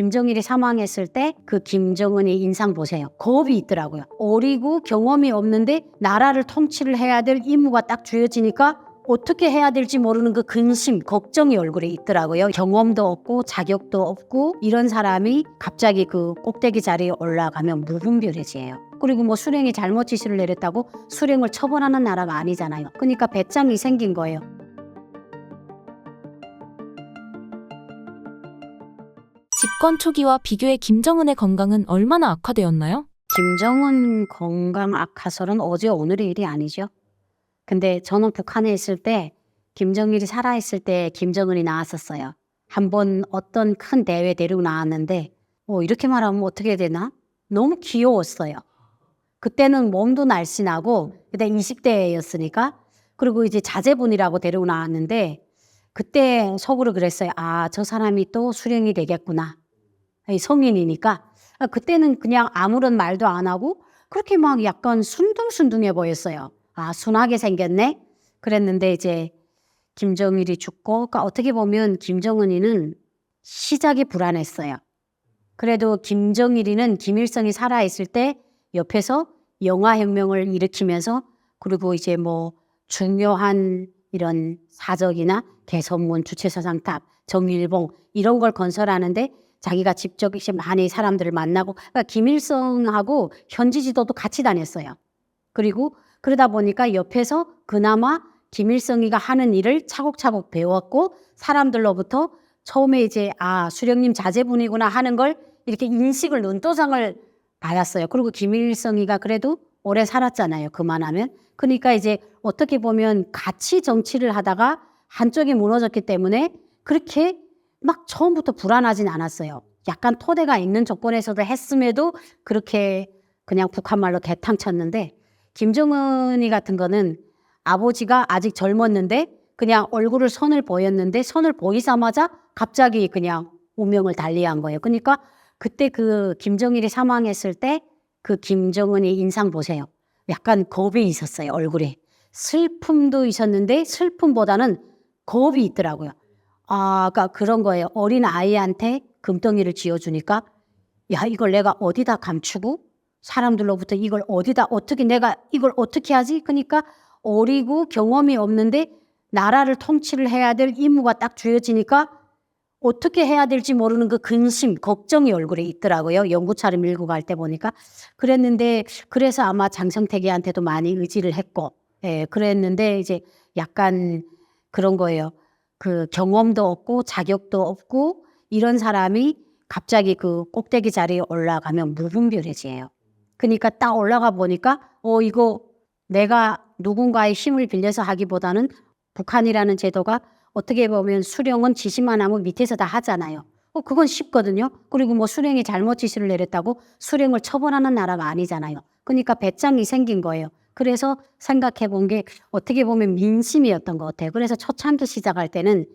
김정일이 사망했을 때 그 김정은의 인상 보세요. 겁이 있더라고요. 어리고 경험이 없는데 나라를 통치를 해야 될 임무가 딱 주어지니까 어떻게 해야 될지 모르는 그 근심, 걱정이 얼굴에 있더라고요. 경험도 없고 자격도 없고 이런 사람이 갑자기 그 꼭대기 자리에 올라가면 무분별해지예요. 그리고 뭐 수령이 잘못 지시를 내렸다고 수령을 처벌하는 나라가 아니잖아요. 그러니까 배짱이 생긴 거예요. 집권 초기와 비교해 김정은의 건강은 얼마나 악화되었나요? 김정은 건강 악화설은 어제 오늘의 일이 아니죠. 근데 저는 북한에 있을 때 김정일이 살아있을 때 김정은이 나왔었어요. 한번 어떤 큰 대회 데리고 나왔는데 이렇게 말하면 어떻게 되나? 너무 귀여웠어요. 그때는 몸도 날씬하고 그때 20대였으니까 그리고 이제 자제분이라고 데리고 나왔는데 그때 속으로 그랬어요. 아, 저 사람이 또 수령이 되겠구나. 성인이니까. 그때는 그냥 아무런 말도 안 하고 그렇게 막 약간 순둥순둥해 보였어요. 아, 순하게 생겼네? 그랬는데 이제 김정일이 죽고, 그러니까 어떻게 보면 김정은이는 시작이 불안했어요. 그래도 김정일이는 김일성이 살아있을 때 옆에서 영화혁명을 일으키면서 그리고 이제 뭐 중요한 이런 사적이나 개선문, 주체사상탑, 정일봉 이런 걸 건설하는데 자기가 직접 이제 많이 사람들을 만나고 그러니까 김일성하고 현지 지도도 같이 다녔어요. 그리고 그러다 보니까 옆에서 그나마 김일성이가 하는 일을 차곡차곡 배웠고 사람들로부터 처음에 이제 아, 수령님 자제분이구나 하는 걸 이렇게 인식을 눈도장을 받았어요. 그리고 김일성이가 그래도 오래 살았잖아요. 그만하면. 그러니까 이제 어떻게 보면 같이 정치를 하다가 한쪽이 무너졌기 때문에 그렇게 막 처음부터 불안하진 않았어요. 약간 토대가 있는 조건에서도 했음에도 그렇게 그냥 북한 말로 개탕 쳤는데 김정은이 같은 거는 아버지가 아직 젊었는데 그냥 얼굴을 선을 보였는데 선을 보이자마자 갑자기 그냥 운명을 달리한 거예요. 그러니까 그때 그 김정일이 사망했을 때 그 김정은의 인상 보세요. 약간 겁이 있었어요, 얼굴에. 슬픔도 있었는데 슬픔보다는 겁이 있더라고요. 아, 그러니까 그런 거예요. 어린 아이한테 금덩이를 쥐어주니까 야, 이걸 내가 어디다 감추고 사람들로부터 이걸 어디다 어떻게 내가 이걸 어떻게 하지? 그러니까 어리고 경험이 없는데 나라를 통치를 해야 될 임무가 딱 주어지니까 어떻게 해야 될지 모르는 그 근심, 걱정이 얼굴에 있더라고요. 연구차를 밀고 갈 때 보니까. 그랬는데 그래서 아마 장성택이한테도 많이 의지를 했고 그랬는데 이제 약간 그런 거예요. 그 경험도 없고 자격도 없고 이런 사람이 갑자기 그 꼭대기 자리에 올라가면 무분별해지예요. 그러니까 딱 올라가 보니까 이거 내가 누군가의 힘을 빌려서 하기보다는 북한이라는 제도가 어떻게 보면 수령은 지시만 하면 밑에서 다 하잖아요. 그건 쉽거든요. 그리고 뭐 수령이 잘못 지시를 내렸다고 수령을 처벌하는 나라가 아니잖아요. 그러니까 배짱이 생긴 거예요. 그래서 생각해 본 게 어떻게 보면 민심이었던 것 같아요. 그래서 초창기 시작할 때는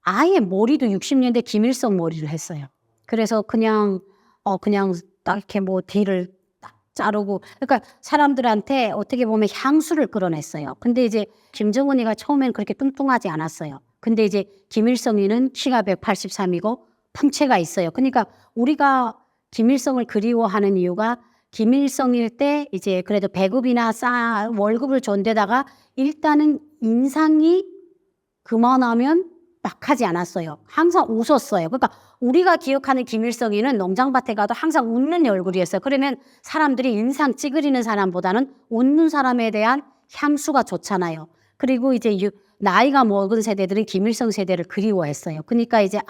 아예 머리도 60년대 김일성 머리를 했어요. 그래서 그냥 딱 이렇게 뭐 뒤를 딱 자르고 그러니까 사람들한테 어떻게 보면 향수를 끌어냈어요. 근데 이제 김정은이가 처음엔 그렇게 뚱뚱하지 않았어요. 근데 이제 김일성이는 키가 183이고 풍채가 있어요. 그러니까 우리가 김일성을 그리워하는 이유가 김일성일 때 이제 그래도 배급이나 월급을 준 데다가 일단은 인상이 그만하면 막하지 않았어요. 항상 웃었어요. 그러니까 우리가 기억하는 김일성이는 농장밭에 가도 항상 웃는 얼굴이었어요. 그러면 사람들이 인상 찌그리는 사람보다는 웃는 사람에 대한 향수가 좋잖아요. 그리고 이제 나이가 먹은 세대들은 김일성 세대를 그리워했어요. 그러니까 이제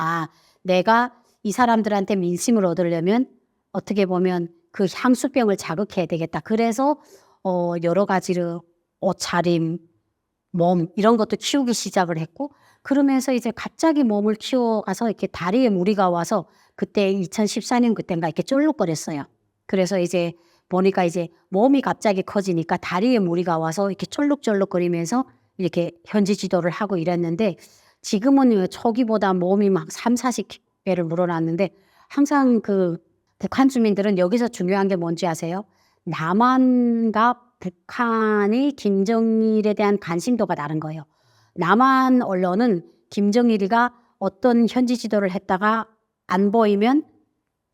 내가 이 사람들한테 민심을 얻으려면 어떻게 보면 그 향수병을 자극해야 되겠다. 그래서 여러 가지로 옷차림, 몸 이런 것도 키우기 시작을 했고 그러면서 이제 갑자기 몸을 키워가서 이렇게 다리에 무리가 와서 그때 2014년 그때인가 이렇게 쫄룩거렸어요. 그래서 이제 보니까 이제 몸이 갑자기 커지니까 다리에 무리가 와서 이렇게 쫄룩쫄룩거리면서 이렇게 현지 지도를 하고 이랬는데 지금은 초기보다 몸이 막 3, 40배를 늘어났는데 항상 그 북한 주민들은 여기서 중요한 게 뭔지 아세요? 남한과 북한이 김정일에 대한 관심도가 다른 거예요. 남한 언론은 김정일이가 어떤 현지 지도를 했다가 안 보이면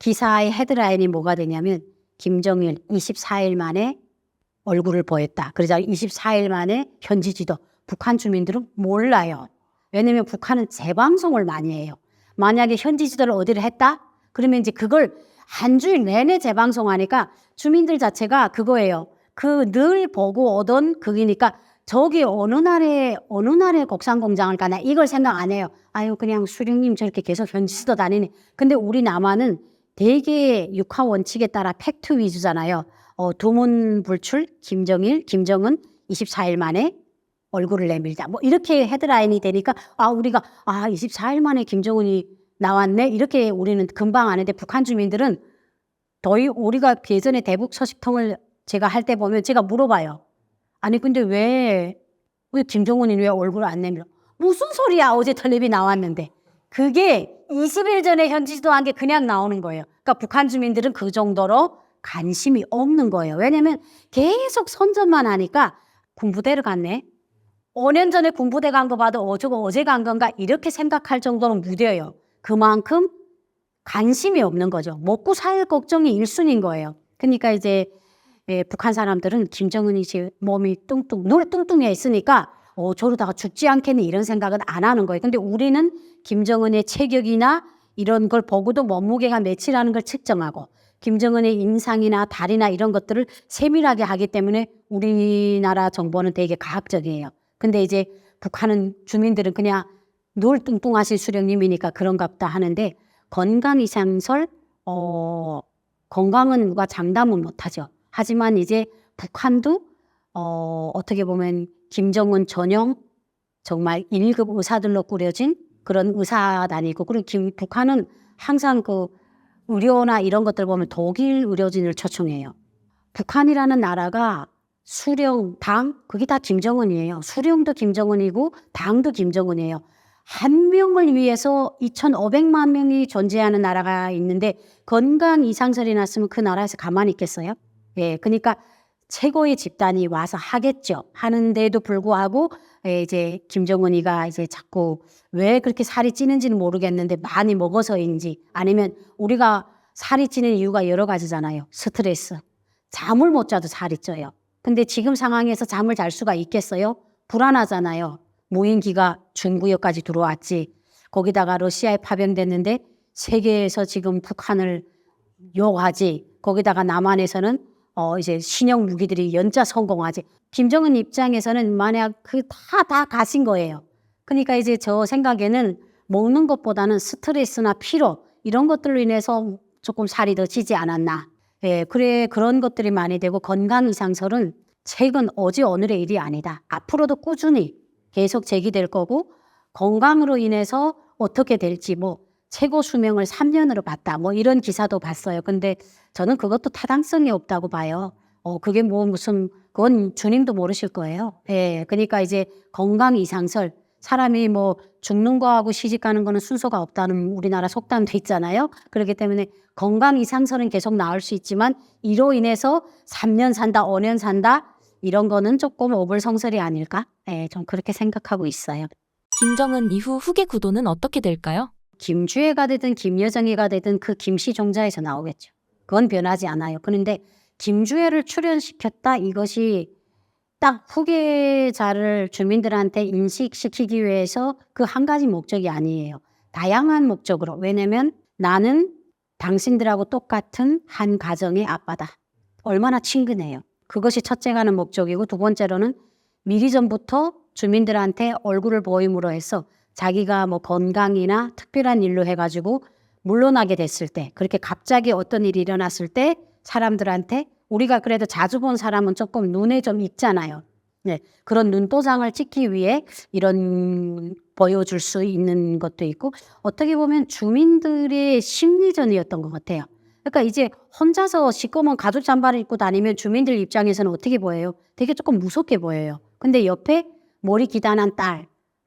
기사의 헤드라인이 뭐가 되냐면 김정일 24일 만에 얼굴을 보였다. 그러자 24일 만에 현지 지도. 북한 주민들은 몰라요. 왜냐면 북한은 재방송을 많이 해요. 만약에 현지 지도를 어디를 했다? 그러면 이제 그걸 한 주일 내내 재방송하니까 주민들 자체가 그거예요. 그 늘 보고 오던 그기니까 저기 어느 날에 곡산공장을 가나 이걸 생각 안 해요. 아유 그냥 수령님 저렇게 계속 현지 지도 다니네. 근데 우리 남한은 되게 육하 원칙에 따라 팩트 위주잖아요. 두문불출 김정일, 김정은 24일 만에 얼굴을 내밀다. 뭐 이렇게 헤드라인이 되니까 우리가 24일 만에 김정은이 나왔네. 이렇게 우리는 금방 아는데 북한 주민들은 우리가 예전에 대북 소식통을 제가 할 때 보면 제가 물어봐요. 아니 근데 왜 김정은이 왜 얼굴을 안 내밀어? 무슨 소리야 어제 텔레비 나왔는데. 그게 20일 전에 현지 지도한 게 그냥 나오는 거예요. 그러니까 북한 주민들은 그 정도로 관심이 없는 거예요. 왜냐면 계속 선전만 하니까 군부대를 갔네. 5년 전에 군부대 간 거 봐도 저거 어제 간 건가 이렇게 생각할 정도로 무뎌요. 그만큼 관심이 없는 거죠. 먹고 살 걱정이 1순위인 거예요. 그러니까 이제 북한 사람들은 김정은이 몸이 눈에 뚱뚱해 있으니까 저러다가 죽지 않겠니 이런 생각은 안 하는 거예요. 근데 우리는 김정은의 체격이나 이런 걸 보고도 몸무게가 몇이라는 걸 측정하고 김정은의 인상이나 다리나 이런 것들을 세밀하게 하기 때문에 우리나라 정보는 되게 과학적이에요. 근데 이제 북한은 주민들은 그냥 늘 뚱뚱하신 수령님이니까 그런갑다 하는데 건강 이상설 건강은 누가 장담은 못하죠. 하지만 이제 북한도 어떻게 보면 김정은 전용 정말 1급 의사들로 꾸려진 그런 의사단이고 그리고 북한은 항상 그 의료나 이런 것들 보면 독일 의료진을 초청해요. 북한이라는 나라가 수령, 당 그게 다 김정은이에요. 수령도 김정은이고 당도 김정은이에요. 한 명을 위해서 2,500만 명이 존재하는 나라가 있는데 건강 이상설이 났으면 그 나라에서 가만히 있겠어요? 예, 그러니까 최고의 집단이 와서 하겠죠. 하는데도 불구하고 이제 김정은이가 이제 자꾸 왜 그렇게 살이 찌는지는 모르겠는데 많이 먹어서인지 아니면 우리가 살이 찌는 이유가 여러 가지잖아요. 스트레스. 잠을 못 자도 살이 쪄요. 근데 지금 상황에서 잠을 잘 수가 있겠어요? 불안하잖아요. 무인기가 중구역까지 들어왔지. 거기다가 러시아에 파병됐는데 세계에서 지금 북한을 욕하지. 거기다가 남한에서는 이제 신형 무기들이 연자 성공하지. 김정은 입장에서는 만약 다 가신 거예요. 그러니까 이제 저 생각에는 먹는 것보다는 스트레스나 피로 이런 것들로 인해서 조금 살이 더 찌지 않았나. 예, 그런 것들이 많이 되고 건강 이상설은 최근 어제 오늘의 일이 아니다. 앞으로도 꾸준히 계속 제기될 거고 건강으로 인해서 어떻게 될지 최고 수명을 3년으로 봤다. 이런 기사도 봤어요. 근데 저는 그것도 타당성이 없다고 봐요. 그게 그건 주님도 모르실 거예요. 예. 그러니까 이제 건강 이상설, 사람이 죽는 거하고 시집 가는 거는 순서가 없다는 우리나라 속담도 있잖아요. 그렇기 때문에 건강 이상설은 계속 나올 수 있지만 이로 인해서 3년 산다, 5년 산다 이런 거는 조금 어불성설이 아닐까? 예, 좀 그렇게 생각하고 있어요. 김정은 이후 후계 구도는 어떻게 될까요? 김주애가 되든 김여정이가 되든 그 김씨 종자에서 나오겠죠. 그건 변하지 않아요. 그런데 김주애를 출연시켰다 이것이 딱 후계자를 주민들한테 인식시키기 위해서 그 한 가지 목적이 아니에요. 다양한 목적으로. 왜냐면 나는 당신들하고 똑같은 한 가정의 아빠다. 얼마나 친근해요. 그것이 첫째가는 목적이고 두 번째로는 미리 전부터 주민들한테 얼굴을 보임으로 해서 자기가 건강이나 특별한 일로 해가지고 물러나게 됐을 때 그렇게 갑자기 어떤 일이 일어났을 때 사람들한테 우리가 그래도 자주 본 사람은 조금 눈에 좀 익잖아요. 네, 그런 눈도장을 찍기 위해 이런 보여줄 수 있는 것도 있고 어떻게 보면 주민들의 심리전이었던 것 같아요. 그러니까 이제 혼자서 시꺼먼 가죽 잠바를 입고 다니면 주민들 입장에서는 어떻게 보여요? 되게 조금 무섭게 보여요. 근데 옆에 머리 기단한 딸,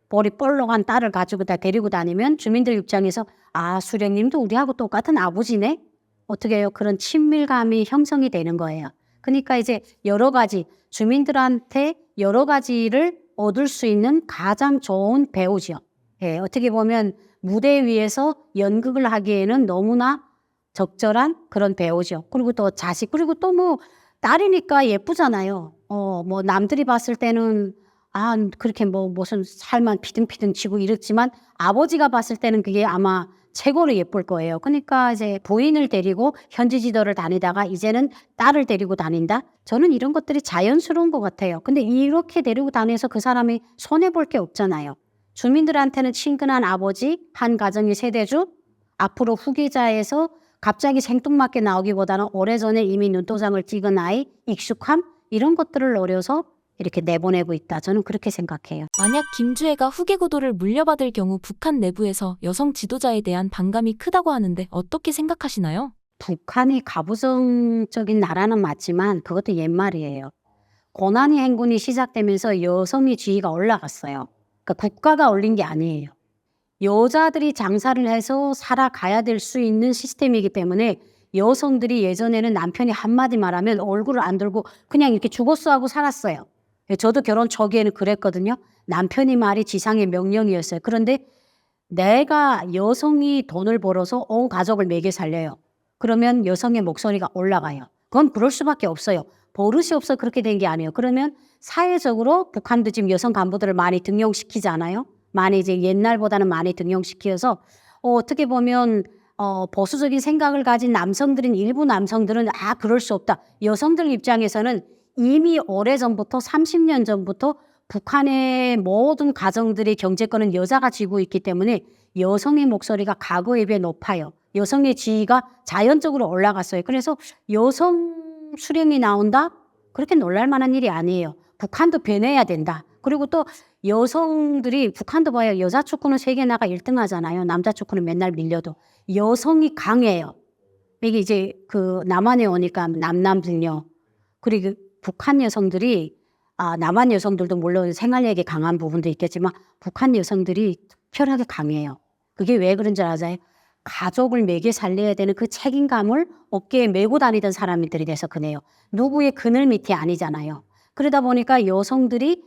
머리 볼록한 딸을 가지고 데리고 다니면 주민들 입장에서 수령님도 우리하고 똑같은 아버지네? 어떻게 해요? 그런 친밀감이 형성이 되는 거예요. 그러니까 이제 여러 가지 주민들한테 여러 가지를 얻을 수 있는 가장 좋은 배우죠. 예, 어떻게 보면 무대 위에서 연극을 하기에는 너무나 적절한 그런 배우죠. 그리고 또 자식, 그리고 또 뭐 딸이니까 예쁘잖아요. 뭐 남들이 봤을 때는 그렇게 뭐 무슨 살만 피등피등 치고 이렇지만 아버지가 봤을 때는 그게 아마 최고로 예쁠 거예요. 그러니까 이제 부인을 데리고 현지 지도를 다니다가 이제는 딸을 데리고 다닌다? 저는 이런 것들이 자연스러운 것 같아요. 근데 이렇게 데리고 다녀서 그 사람이 손해볼 게 없잖아요. 주민들한테는 친근한 아버지, 한 가정의 세대주, 앞으로 후계자에서 갑자기 생뚱맞게 나오기보다는 오래전에 이미 눈도장을 찍은 아이, 익숙함, 이런 것들을 노려서 이렇게 내보내고 있다. 저는 그렇게 생각해요. 만약 김주애가 후계 구도를 물려받을 경우 북한 내부에서 여성 지도자에 대한 반감이 크다고 하는데 어떻게 생각하시나요? 북한이 가부장적인 나라는 맞지만 그것도 옛말이에요. 고난의 행군이 시작되면서 여성의 지위가 올라갔어요. 그러니까 국가가 올린 게 아니에요. 여자들이 장사를 해서 살아가야 될 수 있는 시스템이기 때문에 여성들이 예전에는 남편이 한마디 말하면 얼굴을 안 들고 그냥 이렇게 죽었어 하고 살았어요. 저도 결혼 초기에는 그랬거든요. 남편이 말이 지상의 명령이었어요. 그런데 내가 여성이 돈을 벌어서 온 가족을 먹여 살려요. 그러면 여성의 목소리가 올라가요. 그건 그럴 수밖에 없어요. 버릇이 없어 그렇게 된 게 아니에요. 그러면 사회적으로 북한도 지금 여성 간부들을 많이 등용시키잖아요. 많이 이제 옛날보다는 많이 등용시켜서 어떻게 보면 보수적인 생각을 가진 남성들인 일부 남성들은 그럴 수 없다. 여성들 입장에서는 이미 오래전부터 30년 전부터 북한의 모든 가정들의 경제권은 여자가 쥐고 있기 때문에 여성의 목소리가 과거에 비해 높아요. 여성의 지위가 자연적으로 올라갔어요. 그래서 여성 수령이 나온다? 그렇게 놀랄 만한 일이 아니에요. 북한도 변해야 된다. 그리고 또 여성들이 북한도 봐요. 여자 축구는 세계 나가 1등 하잖아요. 남자 축구는 맨날 밀려도. 여성이 강해요. 이게 이제 그 남한에 오니까 남남북녀. 그리고 북한 여성들이 남한 여성들도 물론 생활력이 강한 부분도 있겠지만 북한 여성들이 특별하게 강해요. 그게 왜 그런 줄 아세요? 가족을 먹여 살려야 되는 그 책임감을 어깨에 메고 다니던 사람들이 돼서 그래요. 누구의 그늘 밑이 아니잖아요. 그러다 보니까 여성들이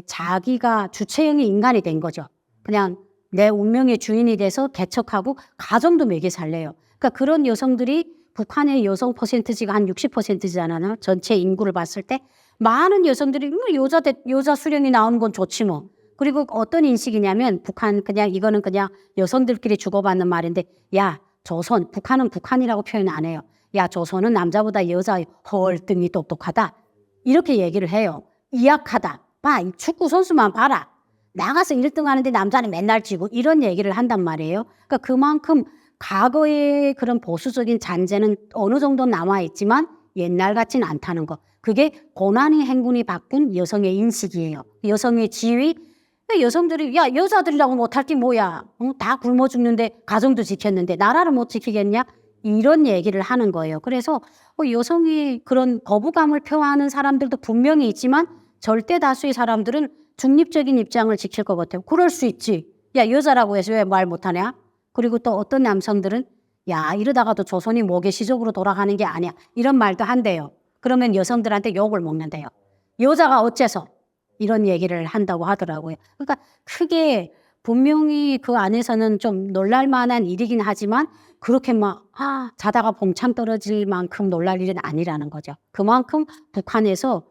자기가 주체형의 인간이 된 거죠. 그냥 내 운명의 주인이 돼서 개척하고 가정도 먹여 살려요. 그러니까 그런 여성들이 북한의 여성 퍼센트지가 한 60%잖아요. 전체 인구를 봤을 때 많은 여성들이 여자 수령이 나오는 건 좋지 뭐. 그리고 어떤 인식이냐면 북한 이거는 그냥 여성들끼리 주고받는 말인데 북한은 북한이라고 표현 안 해요. 조선은 남자보다 여자 헐등이 똑똑하다. 이렇게 얘기를 해요. 이약하다. 이 축구 선수만 봐라. 나가서 1등 하는데 남자는 맨날 지고 이런 얘기를 한단 말이에요. 그러니까 그만큼 과거의 그런 보수적인 잔재는 어느 정도 남아있지만 옛날 같지는 않다는 거. 그게 고난의 행군이 바꾼 여성의 인식이에요. 여성의 지위. 여성들이 여자들이라고 못할 게 뭐야. 다 굶어 죽는데 가정도 지켰는데 나라를 못 지키겠냐. 이런 얘기를 하는 거예요. 그래서 여성이 그런 거부감을 표하는 사람들도 분명히 있지만 절대 다수의 사람들은 중립적인 입장을 지킬 것 같아요. 그럴 수 있지. 여자라고 해서 왜 말 못하냐? 그리고 또 어떤 남성들은 이러다가도 조선이 모계시적으로 돌아가는 게 아니야. 이런 말도 한대요. 그러면 여성들한테 욕을 먹는데요. 여자가 어째서 이런 얘기를 한다고 하더라고요. 그러니까 크게 분명히 그 안에서는 좀 놀랄 만한 일이긴 하지만 그렇게 자다가 봉창 떨어질 만큼 놀랄 일은 아니라는 거죠. 그만큼 북한에서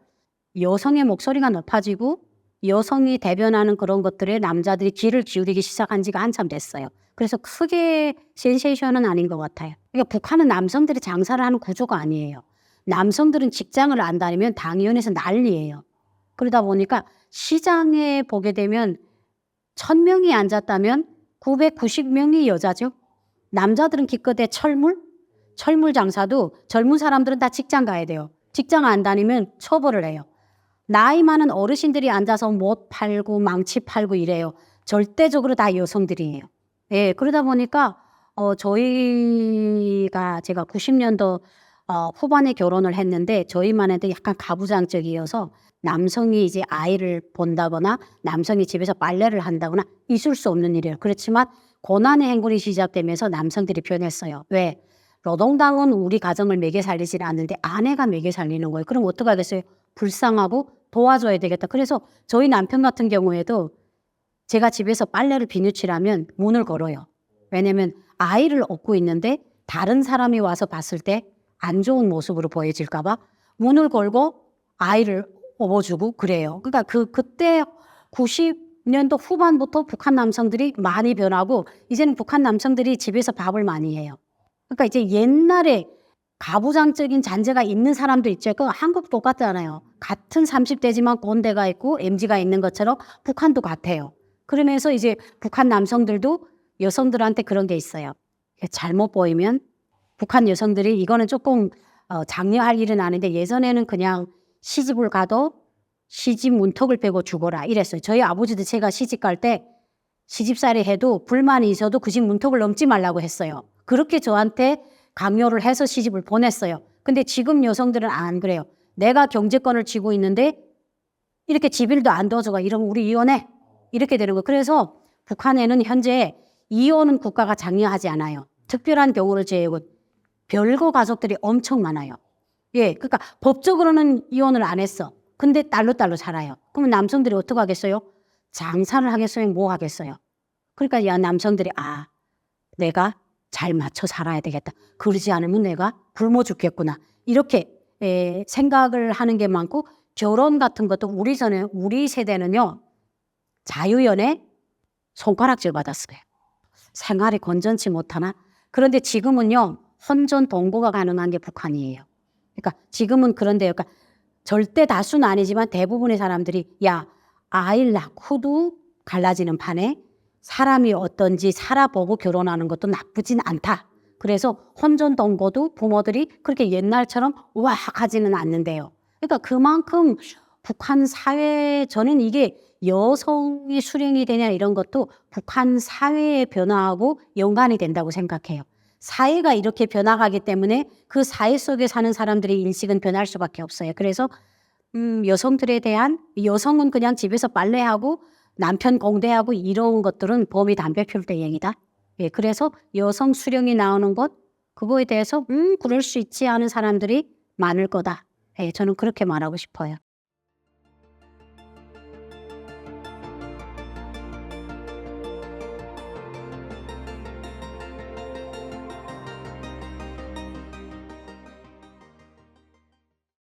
여성의 목소리가 높아지고 여성이 대변하는 그런 것들에 남자들이 귀를 기울이기 시작한 지가 한참 됐어요. 그래서 크게 센세이션은 아닌 것 같아요. 그러니까 북한은 남성들이 장사를 하는 구조가 아니에요. 남성들은 직장을 안 다니면 당위원회에서 난리예요. 그러다 보니까 시장에 보게 되면 1000명이 앉았다면 990명이 여자죠. 남자들은 기껏해 철물 장사도 젊은 사람들은 다 직장 가야 돼요. 직장 안 다니면 처벌을 해요. 나이 많은 어르신들이 앉아서 못 팔고 망치 팔고 이래요. 절대적으로 다 여성들이에요. 그러다 보니까 제가 90년도 후반에 결혼을 했는데 저희만 해도 약간 가부장적이어서 남성이 이제 아이를 본다거나 남성이 집에서 빨래를 한다거나 있을 수 없는 일이에요. 그렇지만 고난의 행군이 시작되면서 남성들이 변했어요. 왜? 노동당은 우리 가정을 먹여 살리질 않는데 아내가 먹여 살리는 거예요. 그럼 어떡하겠어요? 불쌍하고 도와줘야 되겠다. 그래서 저희 남편 같은 경우에도 제가 집에서 빨래를 비누칠하면 문을 걸어요. 왜냐면 아이를 업고 있는데 다른 사람이 와서 봤을 때 안 좋은 모습으로 보여질까 봐 문을 걸고 아이를 업어주고 그래요. 그러니까 그때 90년도 후반부터 북한 남성들이 많이 변하고 이제는 북한 남성들이 집에서 밥을 많이 해요. 그러니까 이제 옛날에 가부장적인 잔재가 있는 사람도 있죠. 그 한국 똑같잖아요. 같은 30대지만 꼰대가 있고 MZ가 있는 것처럼 북한도 같아요. 그러면서 이제 북한 남성들도 여성들한테 그런 게 있어요. 잘못 보이면 북한 여성들이 이거는 조금 장려할 일은 아닌데 예전에는 그냥 시집을 가도 시집 문턱을 빼고 죽어라 이랬어요. 저희 아버지도 제가 시집 갈 때 시집살이 해도 불만이 있어도 그 집 문턱을 넘지 말라고 했어요. 그렇게 저한테 강요를 해서 시집을 보냈어요. 근데 지금 여성들은 안 그래요. 내가 경제권을 쥐고 있는데 이렇게 집일도 안 도와줘가 이러면 우리 이혼해 이렇게 되는 거예요. 그래서 북한에는 현재 이혼은 국가가 장려하지 않아요. 특별한 경우를 제외하고 별거 가족들이 엄청 많아요. 예, 그러니까 법적으로는 이혼을 안 했어. 근데 딸로 살아요. 그러면 남성들이 어떻게 하겠어요? 장사를 하겠어요? 뭐 하겠어요? 그러니까 야 남성들이 내가 잘 맞춰 살아야 되겠다. 그러지 않으면 내가 굶어 죽겠구나. 이렇게 생각을 하는 게 많고 결혼 같은 것도 우리 세대는요. 자유연애 손가락질 받았어요. 생활이 건전치 못하나? 그런데 지금은요. 혼전 동거가 가능한 게 북한이에요. 그러니까 지금은 그런데요. 그러니까 절대 다수는 아니지만 대부분의 사람들이 아이를 낳고도 갈라지는 판에 사람이 어떤지 살아보고 결혼하는 것도 나쁘진 않다. 그래서 혼전 동거도 부모들이 그렇게 옛날처럼 우악 하지는 않는데요. 그러니까 그만큼 북한 사회 저는 이게 여성이 수령이 되냐 이런 것도 북한 사회의 변화하고 연관이 된다고 생각해요. 사회가 이렇게 변화가기 때문에 그 사회 속에 사는 사람들의 인식은 변할 수밖에 없어요. 그래서 여성들에 대한 여성은 그냥 집에서 빨래하고 남편 공대하고 이런 것들은 범이 담배 피울 때 얘기다. 예, 그래서 여성 수령이 나오는 것 그거에 대해서 그럴 수 있지 하는 사람들이 많을 거다. 예, 저는 그렇게 말하고 싶어요.